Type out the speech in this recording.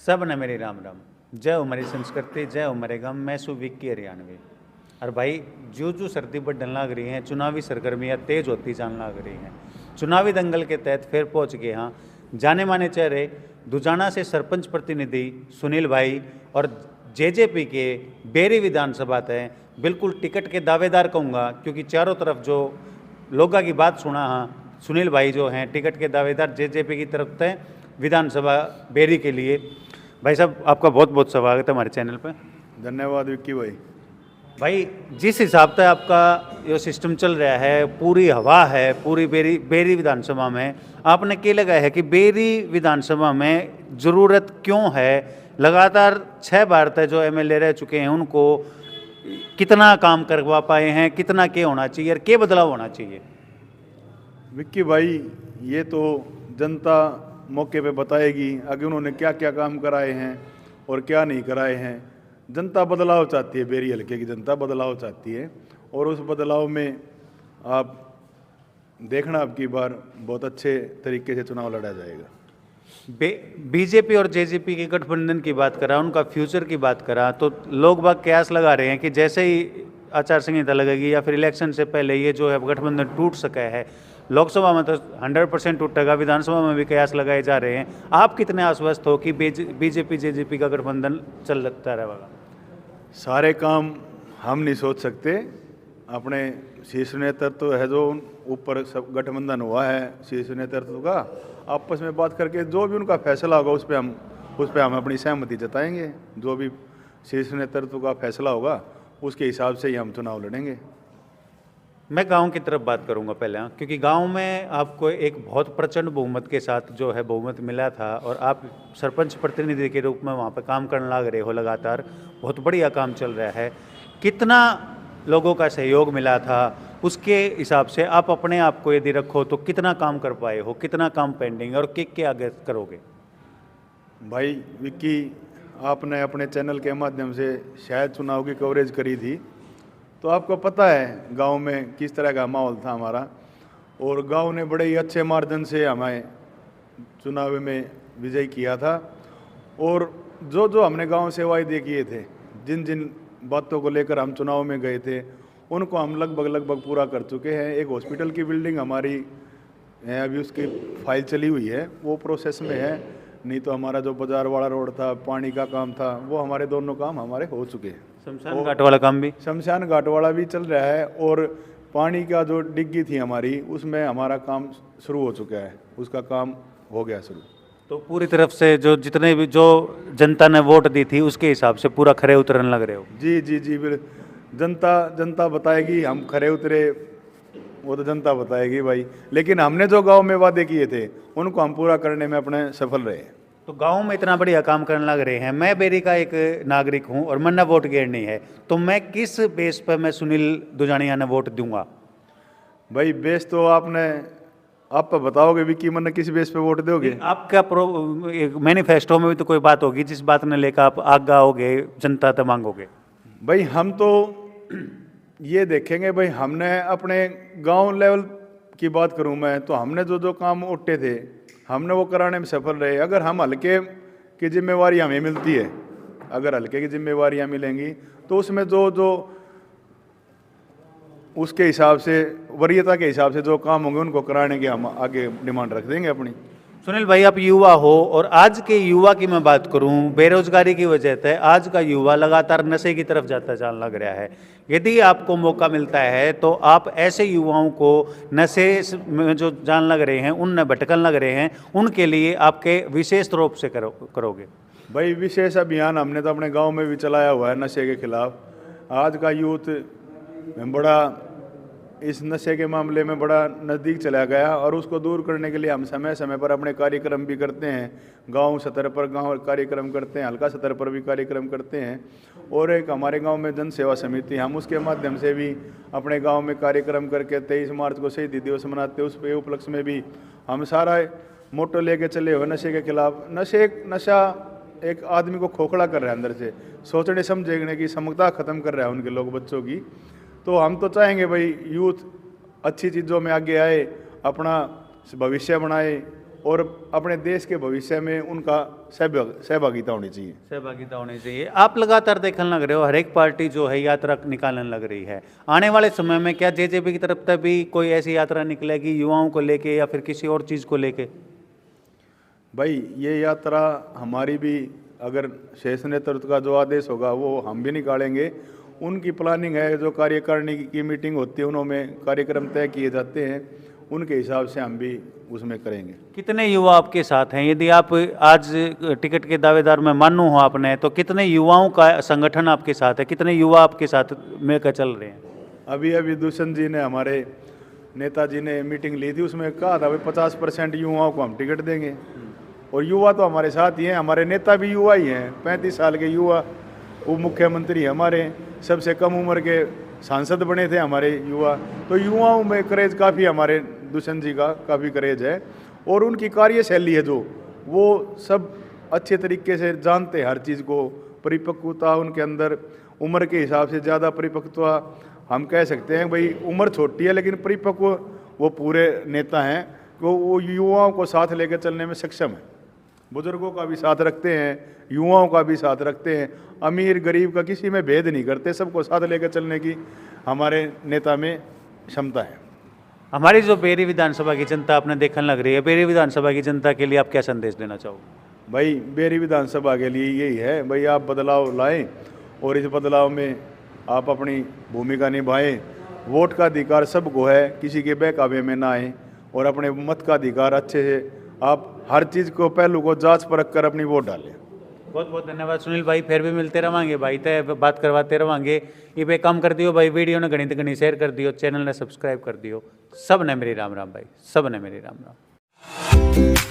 सब ने मेरी राम राम। जय हो हमारी संस्कृति, जय हो हमारे गाँव। मैं सु विक्की हरियाणवी। और भाई जो जो सर्दी बढ़ने लग रही हैं, चुनावी सरगर्मियाँ तेज होती जाने लग रही हैं। चुनावी दंगल के तहत फिर पहुंच गए यहाँ जाने माने चेहरे दुजाना से सरपंच प्रतिनिधि सुनील भाई और जेजेपी के बेरी विधानसभा तय बिल्कुल टिकट के दावेदार कहूँगा, क्योंकि चारों तरफ जो लोगों की बात सुना हाँ, सुनील भाई जो हैं टिकट के दावेदार जेजेपी की तरफ तय विधानसभा बेरी के लिए। भाई साहब आपका बहुत बहुत स्वागत है हमारे चैनल पर। धन्यवाद विक्की भाई। भाई जिस हिसाब से आपका ये सिस्टम चल रहा है, पूरी हवा है पूरी बेरी विधानसभा में, आपने क्या लगा है कि बेरी विधानसभा में ज़रूरत क्यों है? लगातार 6 बार तक जो एमएलए रह चुके हैं उनको कितना काम करवा पाए हैं, कितना क्या होना चाहिए और क्या बदलाव होना चाहिए? विक्की भाई ये तो जनता मौके पे बताएगी आगे उन्होंने क्या क्या काम कराए हैं और क्या नहीं कराए हैं। जनता बदलाव चाहती है, बेरी हल्के की जनता बदलाव चाहती है और उस बदलाव में आप देखना अब की बार बहुत अच्छे तरीके से चुनाव लड़ा जाएगा। बीजेपी और जेजेपी के गठबंधन की बात करा, उनका फ्यूचर की बात करा, तो लोग बाग कयास लगा रहे हैं कि जैसे ही आचार संहिता लगेगी या फिर इलेक्शन से पहले ये जो है गठबंधन टूट सका है। लोकसभा में तो 100% टूटेगा, विधानसभा में भी कयास लगाए जा रहे हैं। आप कितने आश्वस्त हो कि बीजेपी जेजेपी का गठबंधन चलता रहेगा? सारे काम हम नहीं सोच सकते, अपने शीर्ष नेतृत्व है जो ऊपर सब गठबंधन हुआ है शीर्ष नेतृत्व का, आपस में बात करके जो भी उनका फैसला होगा उस पर हम अपनी सहमति जताएंगे। जो भी शीर्ष नेतृत्व का फैसला होगा उसके हिसाब से ही हम चुनाव लड़ेंगे। मैं गांव की तरफ बात करूंगा पहले, क्योंकि गांव में आपको एक बहुत प्रचंड बहुमत के साथ जो है बहुमत मिला था और आप सरपंच प्रतिनिधि के रूप में वहां पर काम करने लग रहे हो लगातार, बहुत बढ़िया काम चल रहा है। कितना लोगों का सहयोग मिला था उसके हिसाब से आप अपने आप को यदि रखो तो कितना काम कर पाए हो, कितना काम पेंडिंग और क्या आगे करोगे? भाई विक्की, आपने अपने चैनल के माध्यम से शायद चुनाव की कवरेज करी थी, तो आपको पता है गांव में किस तरह का माहौल था हमारा, और गांव ने बड़े ही अच्छे मार्जिन से हमें चुनाव में विजय किया था। और जो जो हमने गांव से वायदे किए थे, जिन जिन बातों को लेकर हम चुनाव में गए थे, उनको हम लगभग पूरा कर चुके हैं। एक हॉस्पिटल की बिल्डिंग हमारी है, अभी उसकी फाइल चली हुई है, वो प्रोसेस में है। नहीं तो हमारा जो बाजार वाला रोड था, पानी का काम था, वो हमारे दोनों काम हमारे हो चुके हैं। शमशान घाट वाला काम भी, शमशान घाट वाला भी चल रहा है और पानी का जो डिग्गी थी हमारी उसमें हमारा काम शुरू हो चुका है, उसका काम हो गया शुरू। तो पूरी तरफ से जो जितने भी जो जनता ने वोट दी थी उसके हिसाब से पूरा खरे उतरने लग रहे हो? जी जी जी, जनता बताएगी हम खरे उतरे, वो तो जनता बताएगी भाई। लेकिन हमने जो गांव में वादे किए थे उनको हम पूरा करने में अपने सफल रहे। तो गांव में इतना बढ़िया काम करने लग रहे हैं। मैं बेरी का एक नागरिक हूं और मन्ना वोट गिरनी है, तो मैं किस बेस पर मैं सुनील दुजानिया ने वोट दूंगा? भाई बेस तो आप बताओगे विक्की, मन्ना किस बेस पे वोट दोगे? आपका मैनिफेस्टो में भी तो कोई बात होगी जिस बात ने लेकर आप आगे आओगे, जनता तक मांगोगे। भाई हम तो ये देखेंगे, भाई हमने अपने गांव लेवल की बात करूं मैं तो हमने जो जो काम उठे थे हमने वो कराने में सफल रहे। अगर हम हल्के की जिम्मेवारी हमें मिलती है, अगर हल्के की जिम्मेवारियां मिलेंगी तो उसमें जो जो उसके हिसाब से वरीयता के हिसाब से जो काम होंगे उनको कराने की हम आगे डिमांड रख देंगे अपनी। सुनील भाई आप युवा हो और आज के युवा की मैं बात करूं, बेरोजगारी की वजह से आज का युवा लगातार नशे की तरफ जाता जाने लग रहा है। यदि आपको मौका मिलता है तो आप ऐसे युवाओं को नशे में जो जान लग रहे हैं, उनमें भटकन लग रहे हैं, उनके लिए आपके विशेष रूप से करोगे? भाई विशेष अभियान हमने तो अपने गांव में भी चलाया हुआ है नशे के खिलाफ। आज का यूथ बड़ा इस नशे के मामले में बड़ा नज़दीक चला गया और उसको दूर करने के लिए हम समय समय पर अपने कार्यक्रम भी करते हैं। गांव स्तर पर कार्यक्रम करते हैं, हल्का स्तर पर भी कार्यक्रम करते हैं। और एक हमारे गांव में जन सेवा समिति, हम उसके माध्यम से भी अपने गांव में कार्यक्रम करके 23 मार्च को शहीदी दिवस मनाते हैं, उस पे उपलक्ष्य में भी हम सारा मोटो लेके चले हुए नशे के खिलाफ। नशा एक आदमी को खोखला कर रहा है अंदर से, सोचने समझने की क्षमता ख़त्म कर रहा है उनके लोग बच्चों की। तो हम तो चाहेंगे भाई यूथ अच्छी चीज़ों में आगे आए, अपना भविष्य बनाए और अपने देश के भविष्य में उनका सहभागिता होनी चाहिए। सहभागिता होनी चाहिए। आप लगातार देखने लग रहे हो हर एक पार्टी जो है यात्रा निकालने लग रही है। आने वाले समय में क्या जेजेपी की तरफ से भी कोई ऐसी यात्रा निकलेगी युवाओं को लेके या फिर किसी और चीज़ को लेके? भाई ये यात्रा हमारी भी, अगर शीर्ष नेतृत्व का जो आदेश होगा वो हम भी निकालेंगे। उनकी प्लानिंग है, जो कार्यकारिणी की मीटिंग होती है उनमें कार्यक्रम तय किए जाते हैं, उनके हिसाब से हम भी उसमें करेंगे। कितने युवा आपके साथ हैं? यदि आप आज टिकट के दावेदार में मानू हो आपने, तो कितने युवाओं का संगठन आपके साथ है? कितने युवा आपके साथ मिलकर चल रहे हैं? अभी दुष्यंत जी ने, हमारे नेताजी ने मीटिंग ली थी, उसमें कहा था भाई 50% युवाओं को हम टिकट देंगे। और युवा तो हमारे साथ ही हैं, हमारे नेता भी युवा ही हैं। 35 साल के युवा उप मुख्यमंत्री हमारे, सबसे कम उम्र के सांसद बने थे हमारे युवा। तो युवाओं में करेज काफ़ी, हमारे दुष्यंत जी का काफ़ी करेज है। और उनकी कार्यशैली है जो, वो सब अच्छे तरीके से जानते हैं हर चीज़ को। परिपक्वता उनके अंदर, उम्र के हिसाब से ज़्यादा परिपक्वता, हम कह सकते हैं भाई उम्र छोटी है लेकिन परिपक्व वो पूरे नेता हैं। वो युवाओं को साथ लेकर चलने में सक्षम है। बुजुर्गों का भी साथ रखते हैं, युवाओं का भी साथ रखते हैं, अमीर गरीब का किसी में भेद नहीं करते, सबको साथ लेकर चलने की हमारे नेता में क्षमता है। हमारी जो बेरी विधानसभा की जनता आपने देखने लग रही है, बेरी विधानसभा की जनता के लिए आप क्या संदेश देना चाहोगे? भाई बेरी विधानसभा के लिए यही है, भाई आप बदलाव लाएं और इस बदलाव में आप अपनी भूमिका निभाएं। वोट का अधिकार सबको है, किसी के बहकावे में ना आए और अपने मत का अधिकार अच्छे से आप हर चीज़ को, पहलू को जांच परख कर अपनी वोट डालें। बहुत बहुत धन्यवाद सुनील भाई, फिर भी मिलते रहेंगे भाई, तय बात करवाते रहेंगे। ये पे काम कर दियो भाई, वीडियो ने घनी शेयर कर दियो, चैनल ने सब्सक्राइब कर दियो। सब ने मेरी राम राम भाई, सब ने मेरी राम राम।